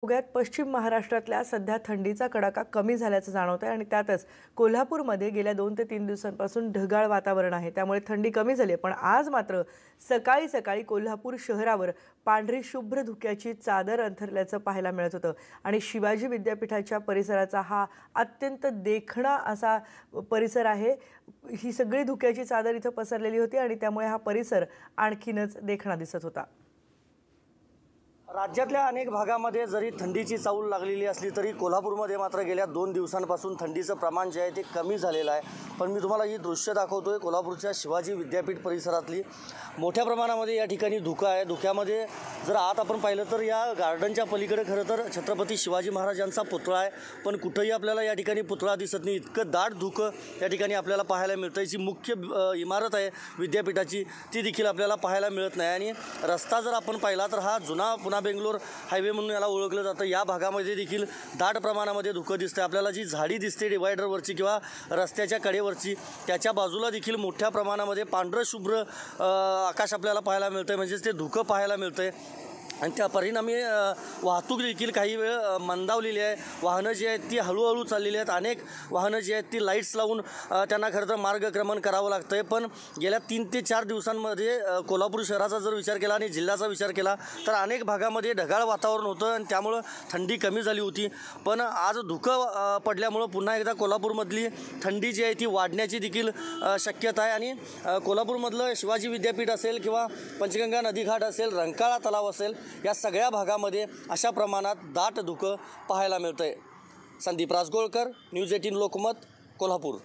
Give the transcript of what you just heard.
उन्हाळ्यात पश्चिम महाराष्ट्रातल्या सध्या थंडीचा कडाका कमी झाल्याचं जाणवत आहे आणि त्यातच कोल्हापूरमध्ये गेल्या 2 ते 3 दिवसांपासून ढगाळ वातावरण आहे। त्यामुळे थंडी कमी झाली आहे, पण आज मात्र सकाळी सकाळी कोल्हापूर शहरावर पांढरी शुभ्र धुक्याची चादर अंथरल्याचं पाहायला मिळत होतं आणि शिवाजी विद्यापीठाच्या परिसराचा हा अत्यंत देखणा असा परिसर आहे। ही सगळी धुक्याची चादर इथं पसरलेली होती आणि त्यामुळे हा परिसर आणखीनच देखणा दिसत होता। राज्यातल्या अनेक भागामध्ये जरी थंडीची चाहूल लागलेली असली तरी कोल्हापूरमध्ये मात्र गेल्या 2 दिवसांपासून थंडीचं प्रमाण जे आहे ते कमी झालेलं आहे। पण मी तुम्हाला ही दृश्य दाखवतोय कोल्हापूरच्या शिवाजी विद्यापीठ परिसरातली। मोठ्या प्रमाणामध्ये या ठिकाणी धुकं आहे। धुक्यामध्ये जर आत आपण पाहिलं तर या गार्डनच्या पलीकडे खरं तर छत्रपती शिवाजी महाराजांचा पुतळा आहे, पण कुठेही आपल्याला या ठिकाणी पुतळा दिसत नाही। इतकं दाट धुकं या ठिकाणी आपल्याला पाहायला मिळतं। जी मुख्य इमारत आहे विद्यापीठाची ती देखील आपल्याला पाहायला मिळत नाही आणि रस्ता जर आपण पाहिला तर हा जुना पुणे बेंगलोर हायवे म्हणून याला ओळखलं जातं। या भागामध्ये देखील दाट प्रमाणामध्ये धुकं दिसतं। आपल्याला जी झाडी दिसते डिवायडरवरची किंवा रस्त्याच्या कडेवरची त्याच्या बाजूला देखील मोठ्या प्रमाणामध्ये पांढरं शुभ्र आकाश आपल्याला पाहायला मिळतं, म्हणजेच ते धुकं पाहायला मिळतंय आणि त्या परिणामी वाहतूक देखील काही वेळ मंदावलेली आहे। वाहनं जी आहेत ती हळूहळू चाललेली आहेत। अनेक वाहनं जी आहेत ती लाईट्स लावून त्यांना खरं तर मार्गक्रमण करावं लागतं आहे। पण गेल्या 3 ते 4 दिवसांमध्ये कोल्हापूर शहराचा जर विचार केला आणि जिल्ह्याचा विचार केला तर अनेक भागामध्ये ढगाळ वातावरण होतं आणि त्यामुळं थंडी कमी झाली होती। पण आज धुकं पडल्यामुळं पुन्हा एकदा कोल्हापूरमधली थंडी जी आहे ती वाढण्याची देखील शक्यता आहे आणि कोल्हापूरमधलं शिवाजी विद्यापीठ असेल किंवा पंचगंगा नदीघाट असेल, रंकाळा तलाव असेल, या सगळ्या भागामध्ये अशा प्रमाणात दाट धुकं पाहायला मिळतंय। संदीप राजगोळकर, न्यूज 18 लोकमत, कोल्हापूर।